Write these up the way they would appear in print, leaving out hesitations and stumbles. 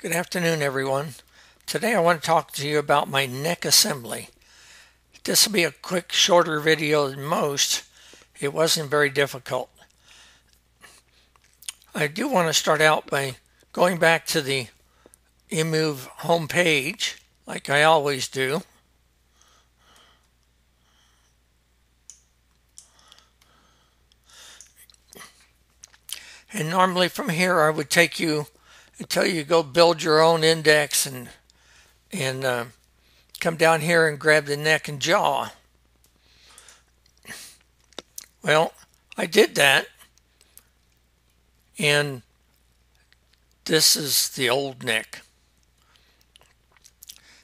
Good afternoon, everyone. Today I want to talk to you about my neck assembly. This will be a quick, shorter video than most. It wasn't very difficult. I do want to start out by going back to the eMove homepage, like I always do. And normally from here I would take you until you go build your own index and come down here and grab the neck and jaw. Well, I did that, and this is the old neck.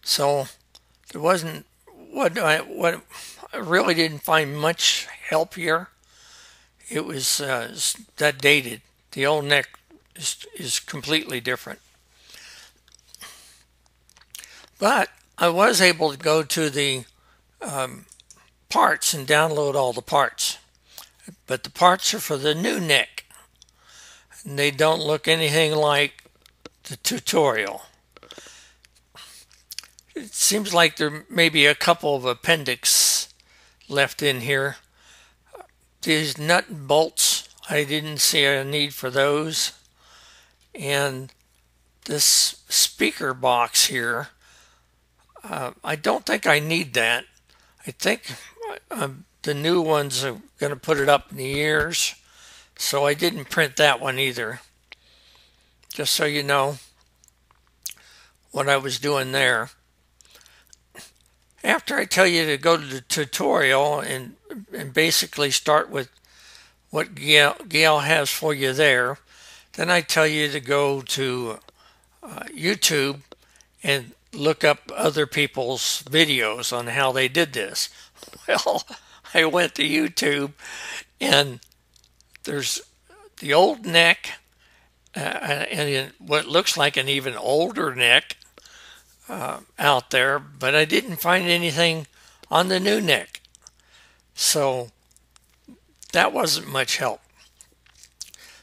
So there wasn't what I really didn't find much help here. It was that dated. The old neck is completely different. But I was able to go to the parts and download all the parts. But the parts are for the new neck. And they don't look anything like the tutorial. It seems like there may be a couple of appendix left in here. These nut and bolts, I didn't see a need for those. And this speaker box here, I don't think I need that. I think the new ones are going to put it up in the ears, so I didn't print that one either. Just so you know what I was doing there. After I tell you to go to the tutorial and basically start with what Gail has for you there, then I tell you to go to YouTube and look up other people's videos on how they did this. Well, I went to YouTube and there's the old neck and what looks like an even older neck out there, but I didn't find anything on the new neck. So that wasn't much help.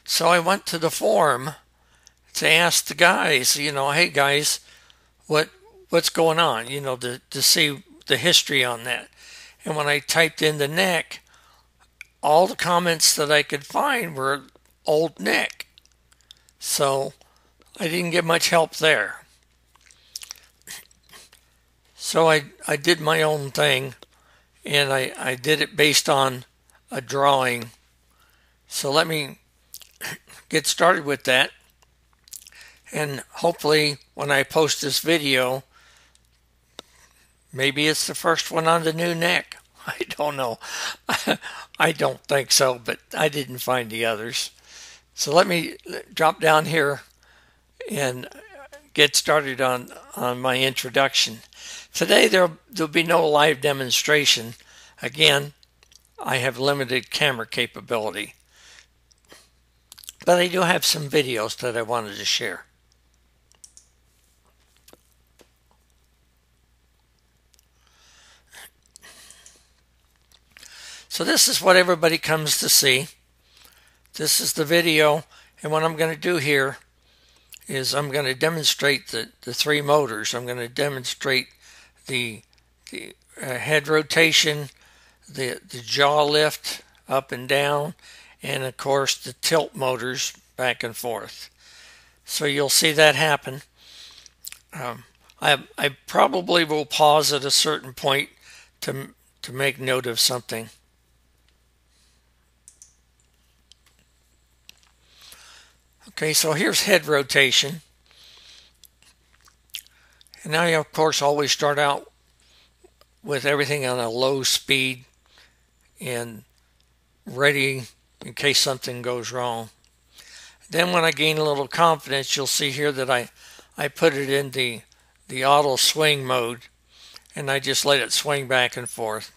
So I went to the forum to ask the guys, hey guys, what's going on, to see the history on that. And when I typed in the neck, all the comments that I could find were old neck. So I didn't get much help there. So I did my own thing, and I did it based on a drawing. So let me get started with that. And hopefully when I post this video, maybe it's the first one on the new neck. I don't know. I don't think so, but I didn't find the others. So let me drop down here and get started on my introduction. Today there'll be no live demonstration. Again, I have limited camera capability. But I do have some videos that I wanted to share. So this is what everybody comes to see. This is the video, and what I'm going to do here is I'm going to demonstrate the three motors. I'm going to demonstrate the head rotation, the jaw lift up and down, and of course the tilt motors back and forth. So you'll see that happen. I probably will pause at a certain point to make note of something. Okay, so here's head rotation. And now you, of course, always start out with everything on a low speed and ready in case something goes wrong. Then when I gain a little confidence, you'll see here that I put it in the auto swing mode, and I just let it swing back and forth.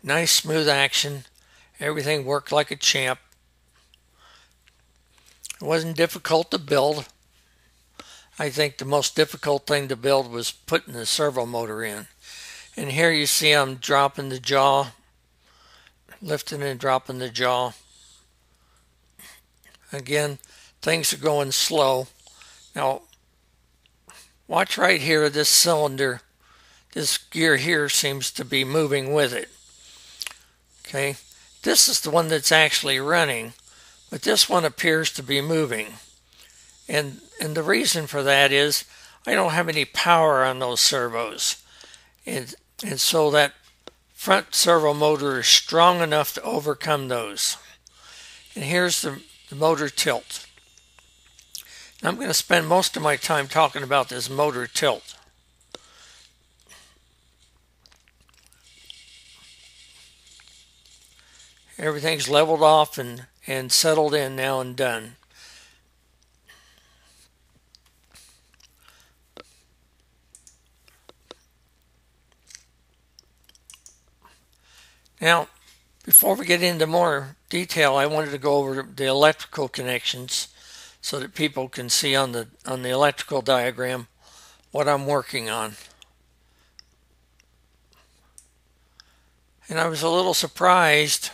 Nice smooth action. Everything worked like a champ. It wasn't difficult to build. I think the most difficult thing to build was putting the servo motor in. And here you see I'm dropping the jaw, lifting and dropping the jaw. Again, things are going slow. Now, watch right here, this cylinder, this gear here seems to be moving with it. Okay, this is the one that's actually running, but this one appears to be moving. And the reason for that is I don't have any power on those servos. And so that front servo motor is strong enough to overcome those. And here's the motor tilt. Now I'm going to spend most of my time talking about this motor tilt. Everything's leveled off and settled in now and done. Now, before we get into more detail, I wanted to go over the electrical connections so that people can see on the electrical diagram what I'm working on. And I was a little surprised,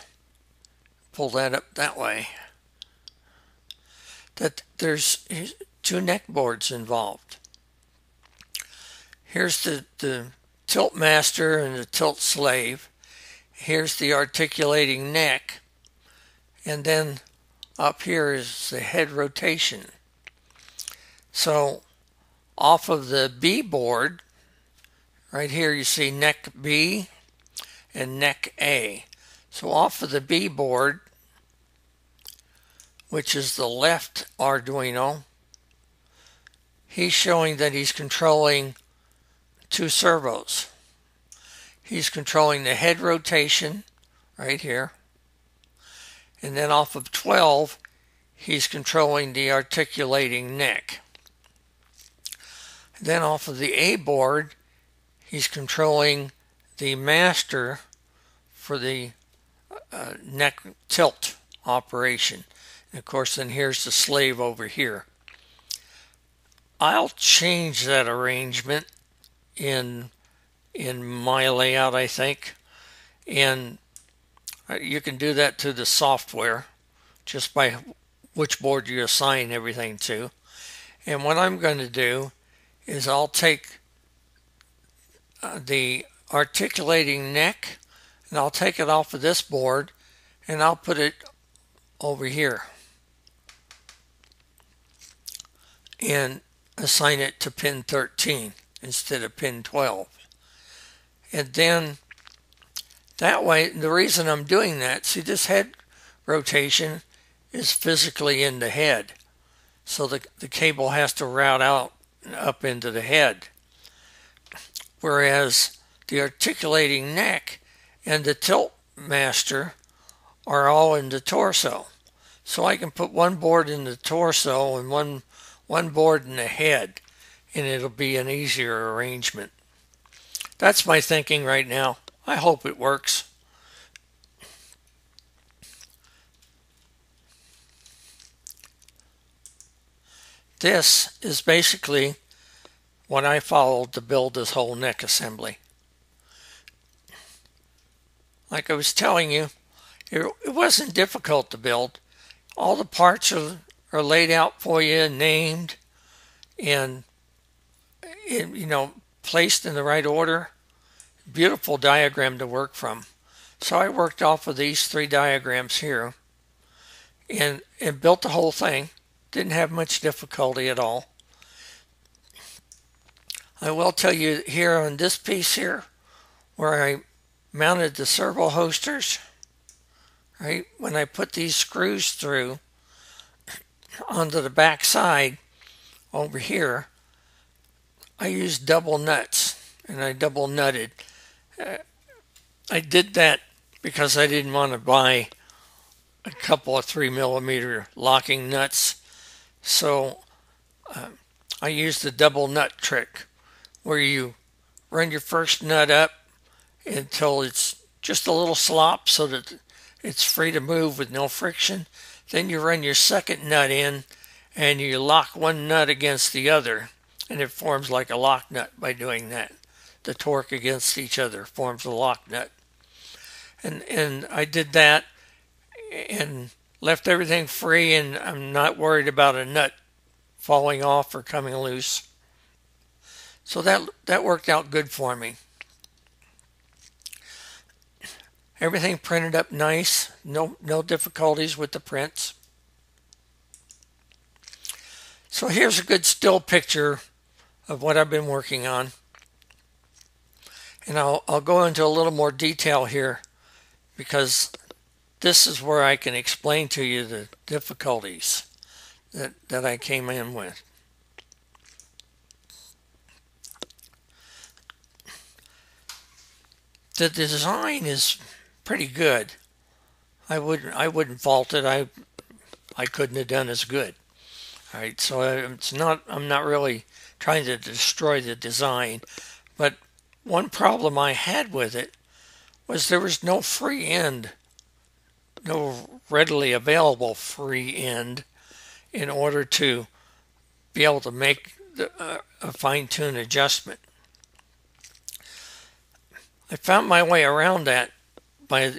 pull that up that way, that there's 2 neck boards involved. Here's the tilt master and the tilt slave. Here's the articulating neck, and then up here is the head rotation. So off of the B board, right here you see neck B and neck A. So off of the B board, which is the left Arduino, he's showing that he's controlling 2 servos. He's controlling the head rotation right here. And then off of 12, he's controlling the articulating neck. Then off of the A board, he's controlling the master for the neck tilt operation. And of course, then here's the slave over here. I'll change that arrangement in my layout, I think, and you can do that to the software just by which board you assign everything to. And what I'm going to do is I'll take the articulating neck and I'll take it off of this board and I'll put it over here and assign it to pin 13 instead of pin 12. And then that way, the reason I'm doing that, see, this head rotation is physically in the head. So the cable has to route out up into the head. Whereas the articulating neck and the tilt master are all in the torso. So I can put one board in the torso and one board in the head, and it'll be an easier arrangement. That's my thinking right now. I hope it works. This is basically what I followed to build this whole neck assembly. Like I was telling you, it wasn't difficult to build. All the parts are laid out for you, named, and placed in the right order. Beautiful diagram to work from. So I worked off of these 3 diagrams here and built the whole thing. Didn't have much difficulty at all. I will tell you here on this piece here where I mounted the servo hosters, right, when I put these screws through onto the back side over here, I used double nuts and I double nutted. I did that because I didn't want to buy a couple of 3mm locking nuts. So I used the double nut trick where you run your first nut up until it's just a little slop so that it's free to move with no friction. Then you run your second nut in and you lock one nut against the other, and it forms like a lock nut by doing that. The torque against each other forms a lock nut. And I did that and left everything free, and I'm not worried about a nut falling off or coming loose. So that worked out good for me. Everything printed up nice, no difficulties with the prints. So here's a good still picture of what I've been working on. And I'll go into a little more detail here because this is where I can explain to you the difficulties that I came in with. The design is pretty good. I wouldn't fault it. I couldn't have done as good. All right, so I'm not really trying to destroy the design, but one problem I had with it was there was no free end, no readily available free end in order to be able to make a fine-tune adjustment. I found my way around that by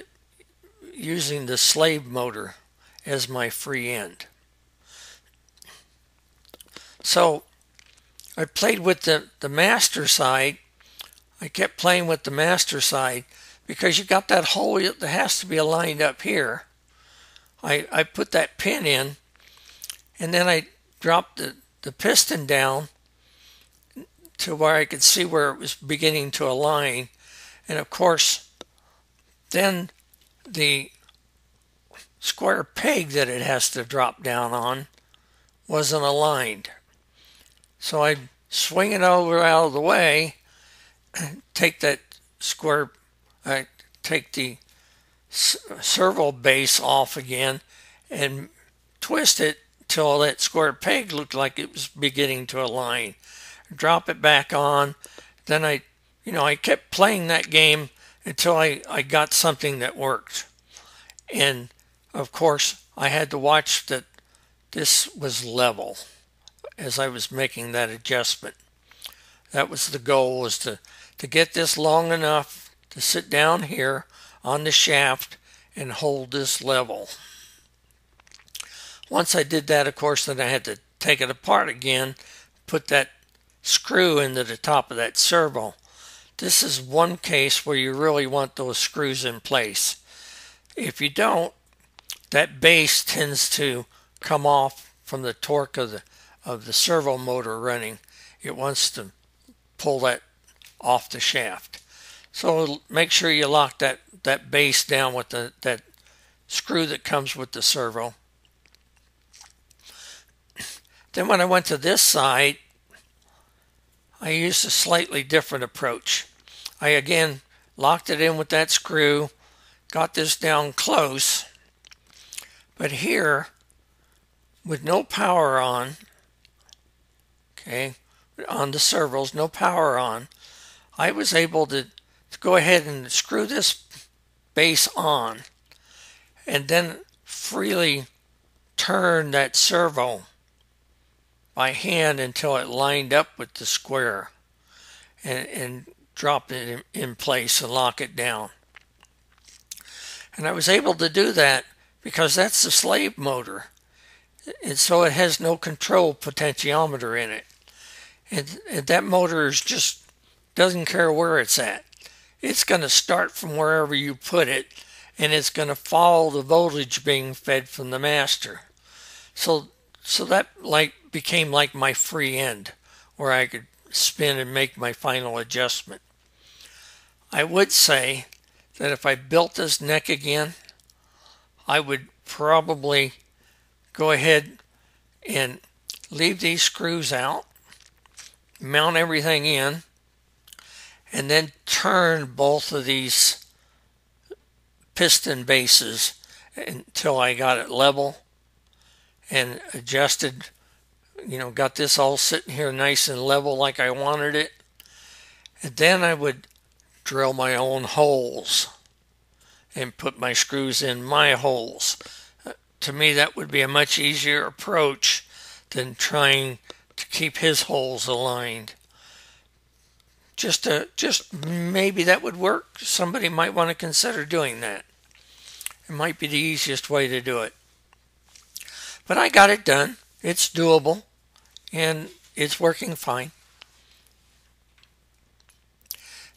using the slave motor as my free end. So I played with the master side. I kept playing with the master side because you got that hole that has to be aligned up here. I put that pin in, and then I dropped the piston down to where I could see where it was beginning to align. And of course, then the square peg that it has to drop down on wasn't aligned. So I'd swing it over out of the way, take that square, take the servo base off again, and twist it till that square peg looked like it was beginning to align. Drop it back on. Then I kept playing that game until I got something that worked. And of course, I had to watch that this was level as I was making that adjustment. That was the goal, was to get this long enough to sit down here on the shaft and hold this level. Once I did that, of course, then I had to take it apart again, put that screw into the top of that servo. This is one case where you really want those screws in place. If you don't, that base tends to come off from the torque of the servo motor running. It wants to pull that off the shaft. So make sure you lock that base down with that screw that comes with the servo. Then when I went to this side, I used a slightly different approach. I again locked it in with that screw, got this down close, but here, with no power on, okay, on the servos, no power on, I was able to go ahead and screw this base on and then freely turn that servo by hand until it lined up with the square and drop it in place and lock it down. And I was able to do that because that's the slave motor. And so it has no control potentiometer in it. And that motor is just doesn't care where it's at. It's going to start from wherever you put it, and it's going to follow the voltage being fed from the master. So that became like my free end, where I could spin and make my final adjustment. I would say that if I built this neck again, I would probably go ahead and leave these screws out, mount everything in, and then turn both of these piston bases until I got it level and adjusted, got this all sitting here nice and level like I wanted it. And then I would drill my own holes and put my screws in my holes. To me, that would be a much easier approach than trying to keep his holes aligned. Just maybe that would work. Somebody might want to consider doing that. It might be the easiest way to do it. But I got it done. It's doable, and it's working fine.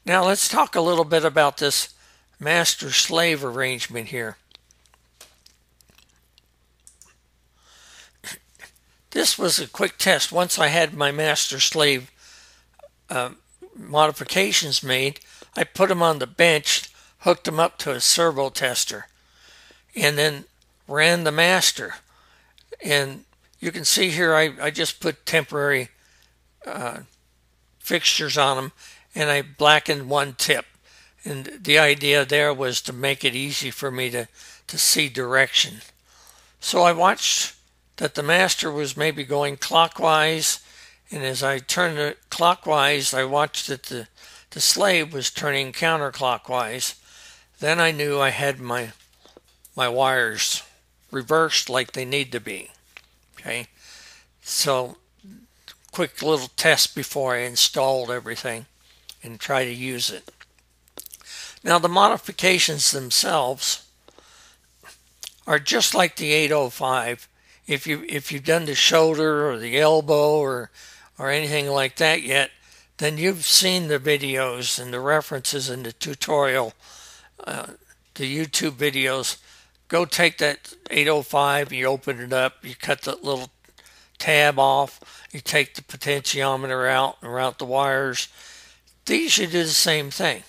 Now let's talk a little bit about this master-slave arrangement here. This was a quick test. Once I had my master-slave modifications made, I put them on the bench, hooked them up to a servo tester, and then ran the master. And you can see here I just put temporary fixtures on them, and I blackened one tip. And the idea there was to make it easy for me to see direction. So I watched that the master was maybe going clockwise, and as I turned it clockwise, I watched that the slave was turning counterclockwise. Then I knew I had my wires reversed like they need to be. Okay, so quick little test before I installed everything and try to use it. Now the modifications themselves are just like the 805. If you've done the shoulder or the elbow or anything like that yet, then you've seen the videos and the references in the tutorial, the YouTube videos. Go take that 805, you open it up, you cut the little tab off, you take the potentiometer out and route the wires. These should do the same thing.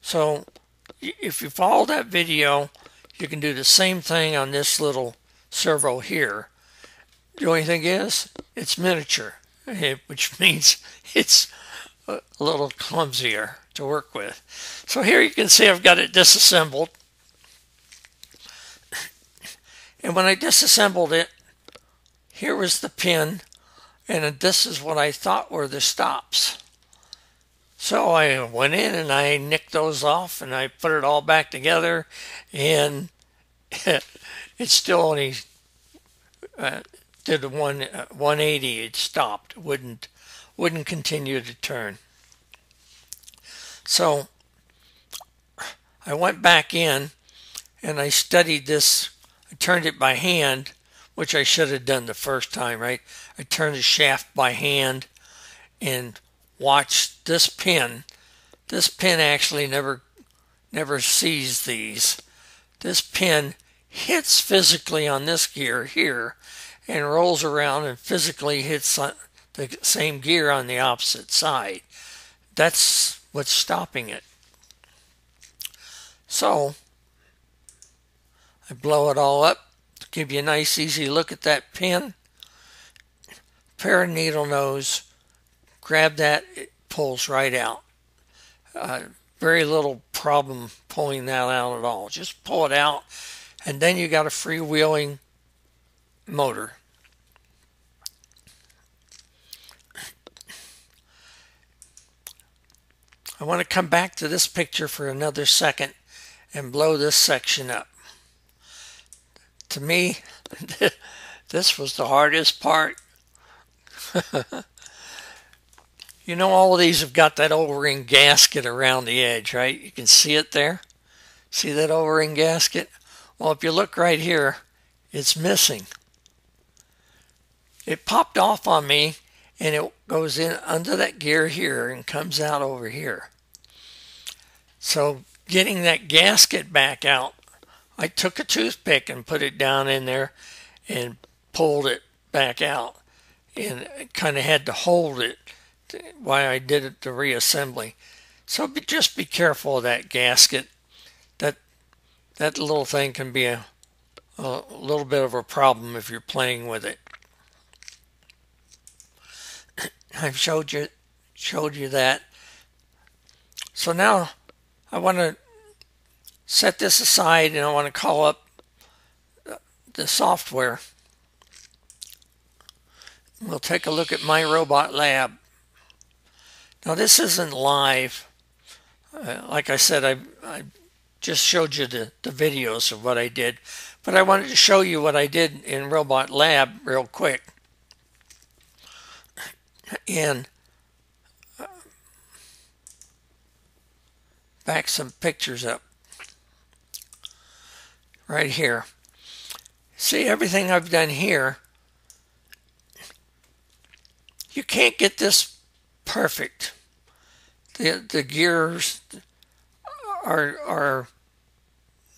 So if you follow that video, you can do the same thing on this little servo here. The only thing is, it's miniature, which means it's a little clumsier to work with. So here you can see I've got it disassembled. And when I disassembled it, here was the pin, and this is what I thought were the stops. So I went in and I nicked those off and I put it all back together, and it still only did 180. It stopped. Wouldn't continue to turn. So I went back in and I studied this. I turned it by hand, which I should have done the first time, right? I turned the shaft by hand and watched this pin. This pin actually never sees these. This pin hits physically on this gear here and rolls around and physically hits the same gear on the opposite side. That's what's stopping it. So I blow it all up to give you a nice easy look at that pin. Pair of needle nose, grab that, it pulls right out. Very little problem pulling that out at all. Just pull it out, and then you got a freewheeling motor. I want to come back to this picture for another second and blow this section up. To me, this was the hardest part. You know, all of these have got that O-ring gasket around the edge, right? You can see it there. See that O-ring gasket? Well, if you look right here, it's missing. It popped off on me, and it goes in under that gear here and comes out over here. So getting that gasket back out, I took a toothpick and put it down in there and pulled it back out, and kind of had to hold it while I did it the reassembly. So just be careful of that gasket. That little thing can be a little bit of a problem if you're playing with it. I've showed you that. So now I want to set this aside, and I want to call up the software. We'll take a look at My Robot Lab. Now this isn't live. Like I said, I just showed you the videos of what I did, but I wanted to show you what I did in Robot Lab real quick. And back some pictures up right here. See, everything I've done here, you can't get this perfect. The gears are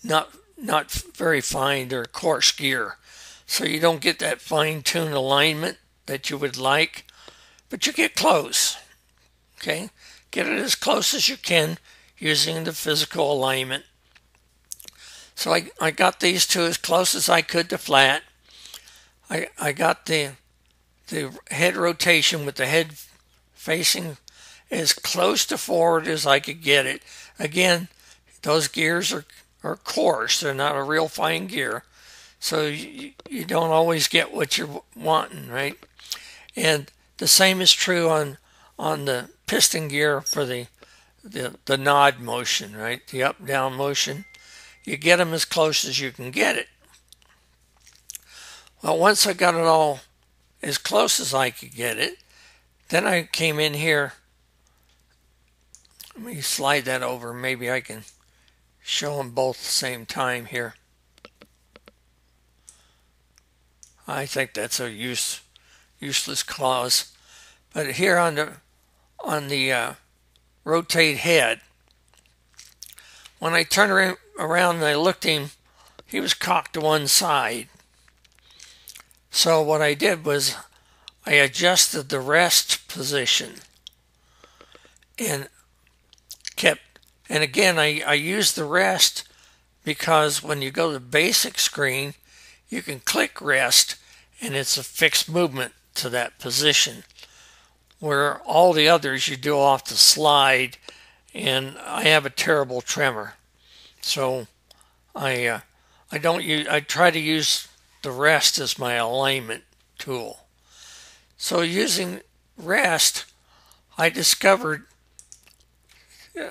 not very fine. They're coarse gear, so you don't get that fine-tuned alignment that you would like, but you get close. Okay, get it as close as you can using the physical alignment. So I got these two as close as I could to flat. I got the head rotation with the head facing as close to forward as I could get it. Again, those gears are coarse. They're not a real fine gear. So you don't always get what you're wanting, right? And the same is true on the piston gear for the nod motion, right? The up-down motion. You get them as close as you can get it. Well, once I got it all as close as I could get it, then I came in here. Let me slide that over. Maybe I can show them both at the same time here. I think that's a useless clause. But here on the rotate head, when I turned around and I looked at him, he was cocked to one side. So what I did was I adjusted the rest position and again I used the rest because when you go to the basic screen, you can click rest and it's a fixed movement to that position, where all the others you do off the slide, and I have a terrible tremor, so I try to use the rest as my alignment tool. So using rest, I discovered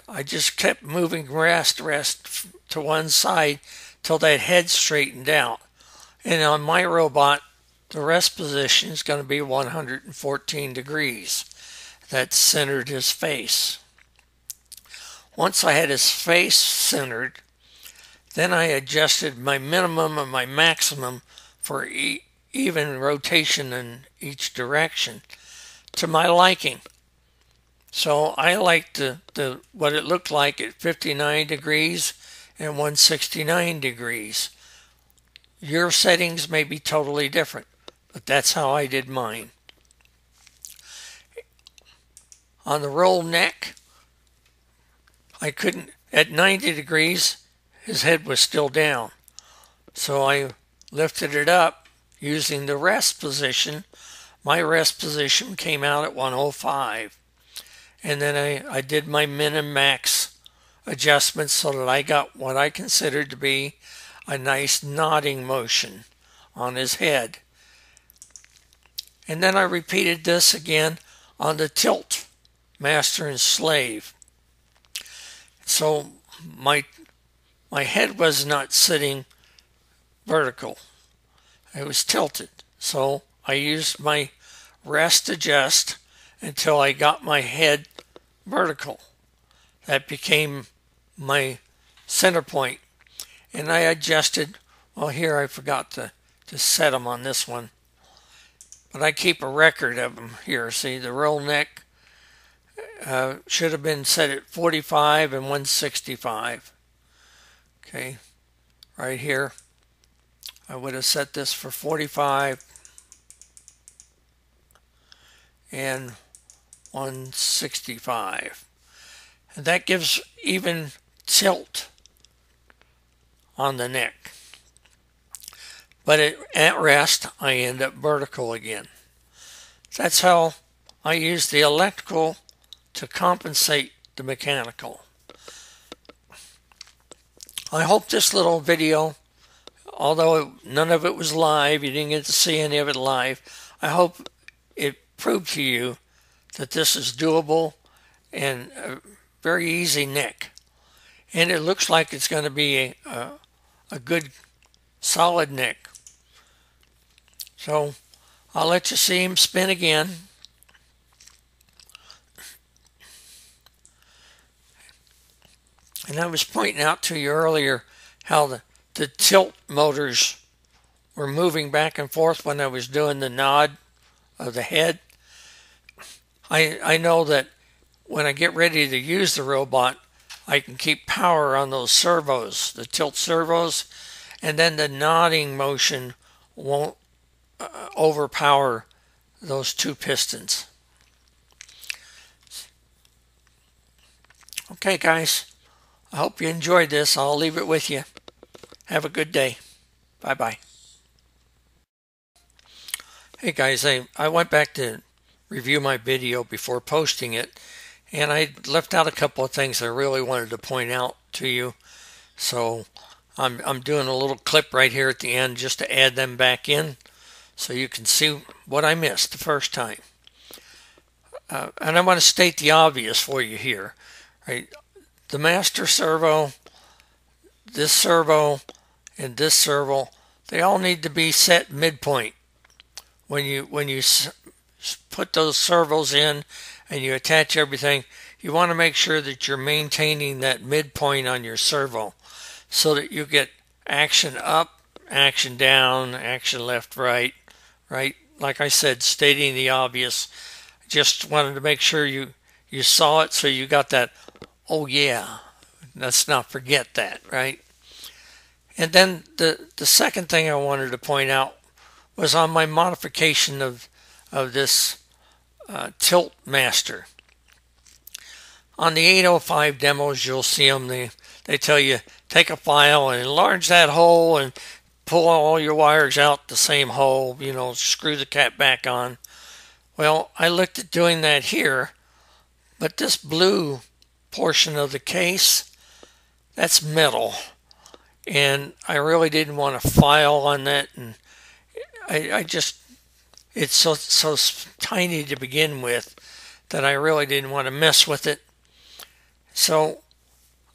I just kept moving rest to one side till that head straightened out. And on my robot, the rest position is going to be 114 degrees. That centered his face. Once I had his face centered, then I adjusted my minimum and my maximum for even rotation in each direction to my liking. So I liked what it looked like at 59 degrees and 169 degrees. Your settings may be totally different, but that's how I did mine. On the roll neck, I couldn't, at 90 degrees, his head was still down. So I lifted it up using the rest position. My rest position came out at 105. And then I did my min and max adjustments so that I got what I considered to be a nice nodding motion on his head. And then I repeated this again on the tilt, master and slave. So my head was not sitting vertical. It was tilted. So I used my rest adjust until I got my head vertical. That became my center point. And I adjusted, well, here I forgot to set them on this one. But I keep a record of them here. See, the roll neck should have been set at 45 and 165. Okay, right here. I would have set this for 45 and 165. And that gives even tilt on the neck. But at rest, I end up vertical again. That's how I use the electrical to compensate the mechanical. I hope this little video, although none of it was live, you didn't get to see any of it live, I hope it proved to you that this is doable and a very easy neck. And it looks like it's going to be a good solid neck. So I'll let you see him spin again. And I was pointing out to you earlier how the tilt motors were moving back and forth when I was doing the nod of the head. I know that when I get ready to use the robot, I can keep power on those servos, the tilt servos, and then the nodding motion won't overpower those two pistons. Okay, guys, I hope you enjoyed this. I'll leave it with you. Have a good day. Bye-bye. Hey, guys, I went back to review my video before posting it, and I left out a couple of things I really wanted to point out to you. So I'm doing a little clip right here at the end just to add them back in so you can see what I missed the first time. And I want to state the obvious for you here. Right? The master servo, this servo, and this servo, they all need to be set midpoint. When you put those servos in and you attach everything, you want to make sure that you're maintaining that midpoint on your servo so that you get action up, action down, action left, right, right? Like I said, stating the obvious. Just wanted to make sure you saw it so you got that, oh yeah, let's not forget that, right? And then the second thing I wanted to point out was on my modification of this Tilt Master. On the 805 demos, you'll see them. They tell you, take a file and enlarge that hole and pull all your wires out the same hole, screw the cap back on. Well, I looked at doing that here, but this blue portion of the case, that's metal. And I really didn't want to file on that, and I just, it's so tiny to begin with that I really didn't want to mess with it. So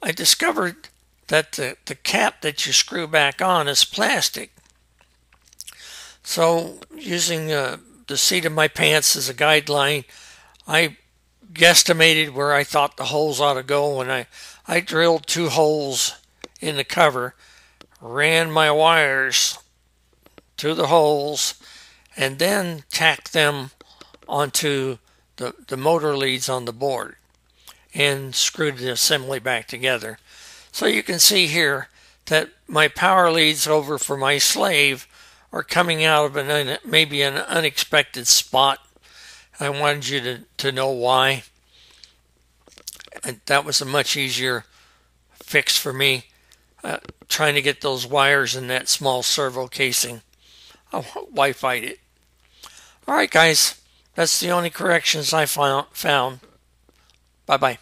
I discovered that the cap that you screw back on is plastic. So using the seat of my pants as a guideline, I guesstimated where I thought the holes ought to go, and I drilled 2 holes in the cover, ran my wires to the holes, and then tacked them onto the motor leads on the board and screwed the assembly back together. So you can see here that my power leads over for my slave are coming out of maybe an unexpected spot. I wanted you to know why. And that was a much easier fix for me, trying to get those wires in that small servo casing. I'll Wi-Fi'd it. All right, guys, that's the only corrections I found. Bye-bye.